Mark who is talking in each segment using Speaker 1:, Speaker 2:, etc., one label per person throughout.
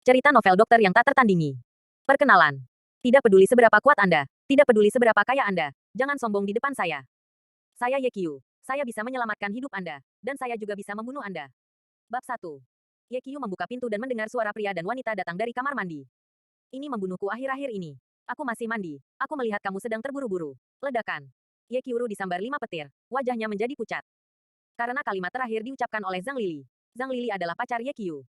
Speaker 1: Cerita novel dokter yang tak tertandingi. Perkenalan. Tidak peduli seberapa kuat Anda, tidak peduli seberapa kaya Anda, jangan sombong di depan saya. Saya Yekyu. Saya bisa menyelamatkan hidup Anda, dan saya juga bisa membunuh Anda. Bab 1. Yekyu membuka pintu dan mendengar suara pria dan wanita datang dari kamar mandi. Ini membunuhku akhir-akhir ini. Aku masih mandi. Aku melihat kamu sedang terburu-buru. Ledakan. Yekyuru disambar 5 petir. Wajahnya menjadi pucat. Karena kalimat terakhir diucapkan oleh Zhang Lili. Zhang Lili adalah pacar Yekyu.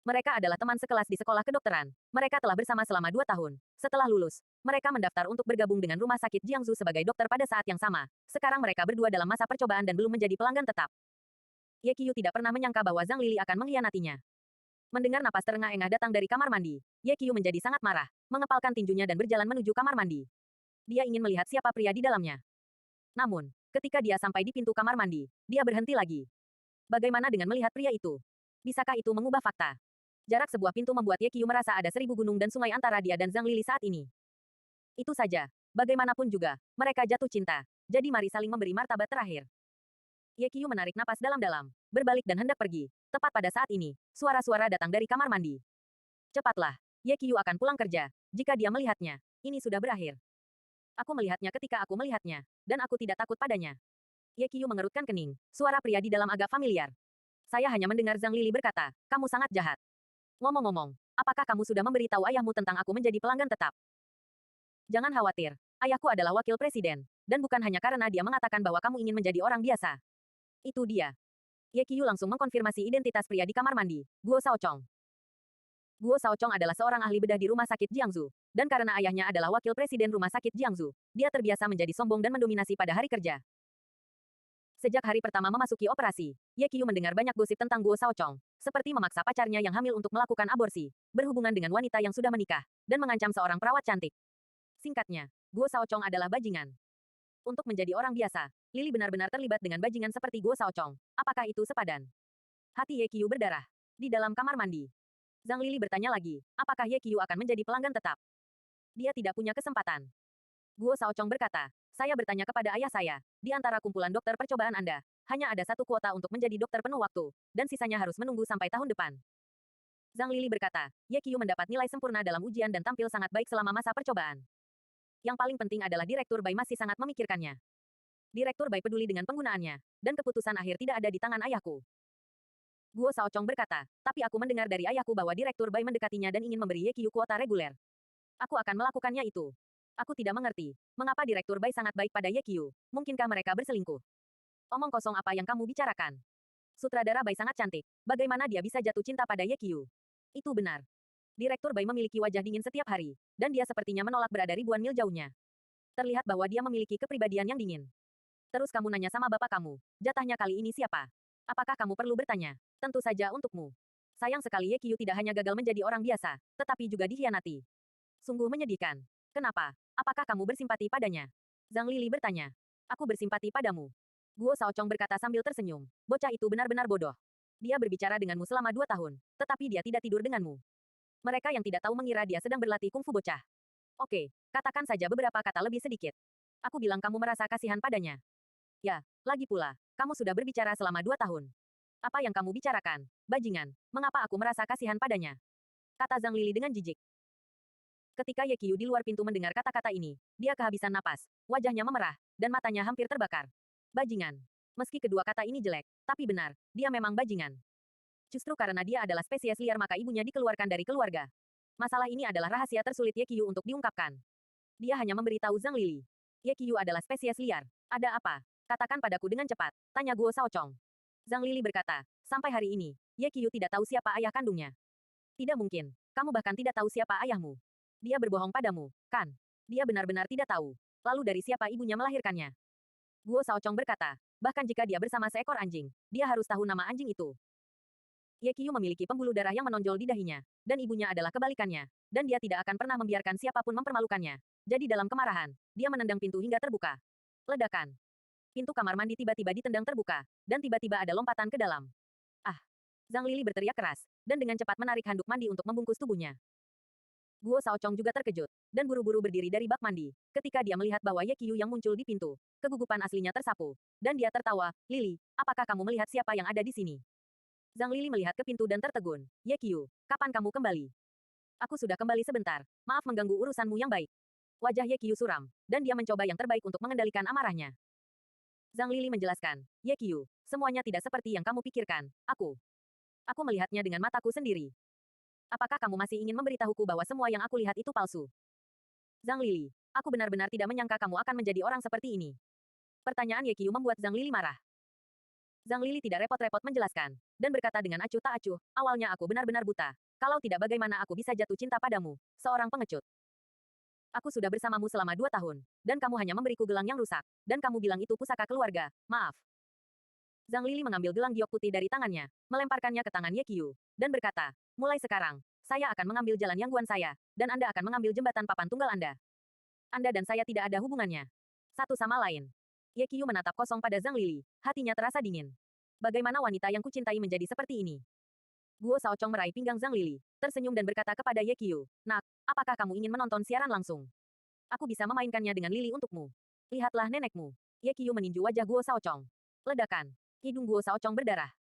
Speaker 1: Mereka adalah teman sekelas di sekolah kedokteran. Mereka telah bersama selama 2 tahun. Setelah lulus, mereka mendaftar untuk bergabung dengan Rumah Sakit Jiangsu sebagai dokter pada saat yang sama. Sekarang mereka berdua dalam masa percobaan dan belum menjadi pelanggan tetap. Yekyu tidak pernah menyangka bahwa Zhang Lili akan mengkhianatinya. Mendengar napas terengah-engah datang dari kamar mandi, Yekyu menjadi sangat marah, mengepalkan tinjunya dan berjalan menuju kamar mandi. Dia ingin melihat siapa pria di dalamnya. Namun, ketika dia sampai di pintu kamar mandi, dia berhenti lagi. Bagaimana dengan melihat pria itu? Bisakah itu mengubah fakta? Jarak sebuah pintu membuat Yekyu merasa ada 1000 gunung dan sungai antara dia dan Zhang Lili saat ini. Itu saja. Bagaimanapun juga, mereka jatuh cinta. Jadi mari saling memberi martabat terakhir. Yekyu menarik napas dalam-dalam, berbalik dan hendak pergi. Tepat pada saat ini, suara-suara datang dari kamar mandi. Cepatlah, Yekyu akan pulang kerja. Jika dia melihatnya, ini sudah berakhir. Aku melihatnya ketika aku melihatnya, dan aku tidak takut padanya. Yekyu mengerutkan kening. Suara pria di dalam agak familiar. Saya hanya mendengar Zhang Lili berkata, kamu sangat jahat. Ngomong-ngomong, apakah kamu sudah memberitahu ayahmu tentang aku menjadi pelanggan tetap? Jangan khawatir, ayahku adalah wakil presiden, dan bukan hanya karena dia mengatakan bahwa kamu ingin menjadi orang biasa. Itu dia. Yekyu langsung mengkonfirmasi identitas pria di kamar mandi, Guo Shaochong. Guo Shaochong adalah seorang ahli bedah di Rumah Sakit Jiangsu, dan karena ayahnya adalah wakil presiden Rumah Sakit Jiangsu, dia terbiasa menjadi sombong dan mendominasi pada hari kerja. Sejak hari pertama memasuki operasi, Yekyu mendengar banyak gosip tentang Guo Shaochong, seperti memaksa pacarnya yang hamil untuk melakukan aborsi, berhubungan dengan wanita yang sudah menikah, dan mengancam seorang perawat cantik. Singkatnya, Guo Shaochong adalah bajingan. Untuk menjadi orang biasa, Lili benar-benar terlibat dengan bajingan seperti Guo Shaochong. Apakah itu sepadan? Hati Yekyu berdarah. Di dalam kamar mandi, Zhang Lili bertanya lagi, apakah Yekyu akan menjadi pelanggan tetap? Dia tidak punya kesempatan. Guo Shaochong berkata, saya bertanya kepada ayah saya, di antara kumpulan dokter percobaan Anda, hanya ada satu kuota untuk menjadi dokter penuh waktu, dan sisanya harus menunggu sampai tahun depan. Zhang Lili berkata, Yekyu mendapat nilai sempurna dalam ujian dan tampil sangat baik selama masa percobaan. Yang paling penting adalah Direktur Bai masih sangat memikirkannya. Direktur Bai peduli dengan penggunaannya, dan keputusan akhir tidak ada di tangan ayahku. Guo Shaochong berkata, tapi aku mendengar dari ayahku bahwa Direktur Bai mendekatinya dan ingin memberi Yekyu kuota reguler. Aku akan melakukannya itu. Aku tidak mengerti, mengapa Direktur Bai sangat baik pada Yekyu. Mungkinkah mereka berselingkuh? Omong kosong apa yang kamu bicarakan? Sutradara Bai sangat cantik. Bagaimana dia bisa jatuh cinta pada Yekyu? Itu benar. Direktur Bai memiliki wajah dingin setiap hari, dan dia sepertinya menolak berada ribuan mil jauhnya. Terlihat bahwa dia memiliki kepribadian yang dingin. Terus kamu nanya sama bapak kamu, jatahnya kali ini siapa? Apakah kamu perlu bertanya? Tentu saja untukmu. Sayang sekali Yekyu tidak hanya gagal menjadi orang biasa, tetapi juga dikhianati. Sungguh menyedihkan. Kenapa? Apakah kamu bersimpati padanya? Zhang Lili bertanya. Aku bersimpati padamu. Guo Shaochong berkata sambil tersenyum. Bocah itu benar-benar bodoh. Dia berbicara denganmu selama 2 tahun, tetapi dia tidak tidur denganmu. Mereka yang tidak tahu mengira dia sedang berlatih kungfu bocah. Oke, katakan saja beberapa kata lebih sedikit. Aku bilang kamu merasa kasihan padanya. Ya, lagi pula, kamu sudah berbicara selama 2 tahun. Apa yang kamu bicarakan? Bajingan, mengapa aku merasa kasihan padanya? Kata Zhang Lili dengan jijik. Ketika Yekyu di luar pintu mendengar kata-kata ini, dia kehabisan napas, wajahnya memerah, dan matanya hampir terbakar. Bajingan. Meski kedua kata ini jelek, tapi benar, dia memang bajingan. Justru karena dia adalah spesies liar maka ibunya dikeluarkan dari keluarga. Masalah ini adalah rahasia tersulit Yekyu untuk diungkapkan. Dia hanya memberitahu Zhang Lili. Yekyu adalah spesies liar. Ada apa? Katakan padaku dengan cepat, tanya Guo Shaochong. Zhang Lili berkata, sampai hari ini, Yekyu tidak tahu siapa ayah kandungnya. Tidak mungkin, kamu bahkan tidak tahu siapa ayahmu. Dia berbohong padamu, kan? Dia benar-benar tidak tahu. Lalu dari siapa ibunya melahirkannya? Guo Shaochong berkata, bahkan jika dia bersama seekor anjing, dia harus tahu nama anjing itu. Yekyu memiliki pembuluh darah yang menonjol di dahinya, dan ibunya adalah kebalikannya, dan dia tidak akan pernah membiarkan siapapun mempermalukannya. Jadi dalam kemarahan, dia menendang pintu hingga terbuka. Ledakan. Pintu kamar mandi tiba-tiba ditendang terbuka, dan tiba-tiba ada lompatan ke dalam. Ah! Zhang Lili berteriak keras, dan dengan cepat menarik handuk mandi untuk membungkus tubuhnya. Guo Shaochong juga terkejut, dan buru-buru berdiri dari bak mandi, ketika dia melihat bahwa Yekyu yang muncul di pintu. Kegugupan aslinya tersapu, dan dia tertawa, Lili, apakah kamu melihat siapa yang ada di sini? Zhang Lili melihat ke pintu dan tertegun. Ye Qiu, kapan kamu kembali? Aku sudah kembali sebentar. Maaf mengganggu urusanmu yang baik. Wajah Ye Qiu suram, dan dia mencoba yang terbaik untuk mengendalikan amarahnya. Zhang Lili menjelaskan, Ye Qiu, semuanya tidak seperti yang kamu pikirkan. Aku melihatnya dengan mataku sendiri. Apakah kamu masih ingin memberitahuku bahwa semua yang aku lihat itu palsu? Zhang Lili, aku benar-benar tidak menyangka kamu akan menjadi orang seperti ini. Pertanyaan Ye Qiu membuat Zhang Lili marah. Zhang Lili tidak repot-repot menjelaskan, dan berkata dengan acuh tak acuh, awalnya aku benar-benar buta. Kalau tidak bagaimana aku bisa jatuh cinta padamu, seorang pengecut. Aku sudah bersamamu selama 2 tahun, dan kamu hanya memberiku gelang yang rusak, dan kamu bilang itu pusaka keluarga, maaf. Zhang Lili mengambil gelang giok putih dari tangannya, melemparkannya ke tangan Ye Qiu, dan berkata, mulai sekarang, saya akan mengambil jalan Yangguan saya, dan Anda akan mengambil jembatan papan tunggal Anda. Anda dan saya tidak ada hubungannya. Satu sama lain. Ye Qiu menatap kosong pada Zhang Lili, hatinya terasa dingin. Bagaimana wanita yang kucintai menjadi seperti ini? Guo Shaochong meraih pinggang Zhang Lili, tersenyum dan berkata kepada Ye Qiu, Nak, apakah kamu ingin menonton siaran langsung? Aku bisa memainkannya dengan Lili untukmu. Lihatlah nenekmu. Ye Qiu meninju wajah Guo Shaochong. Ledakan. Hidung Guo Shaochong berdarah.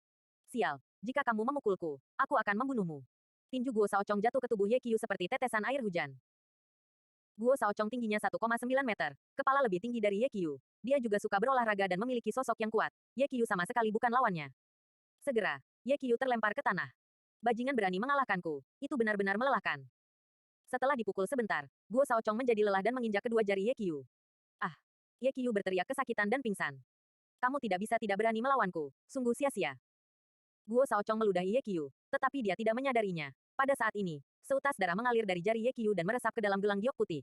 Speaker 1: Sial, jika kamu memukulku, aku akan membunuhmu. Tinju Guo Shaochong jatuh ke tubuh Ye Qiu seperti tetesan air hujan. Guo Shaochong tingginya 1,9 meter, kepala lebih tinggi dari Ye Qiu. Dia juga suka berolahraga dan memiliki sosok yang kuat. Ye Qiu sama sekali bukan lawannya. Segera, Ye Qiu terlempar ke tanah. Bajingan berani mengalahkanku. Itu benar-benar melelahkan. Setelah dipukul sebentar, Guo Shaochong menjadi lelah dan menginjak kedua jari Ye Qiu. Ah! Ye Qiu berteriak kesakitan dan pingsan. Kamu tidak berani melawanku. Sungguh sia-sia. Guo Shaochong meludahi Ye Qiu, tetapi dia tidak menyadarinya. Pada saat ini, seutas darah mengalir dari jari Ye Qiu dan meresap ke dalam gelang giok putih.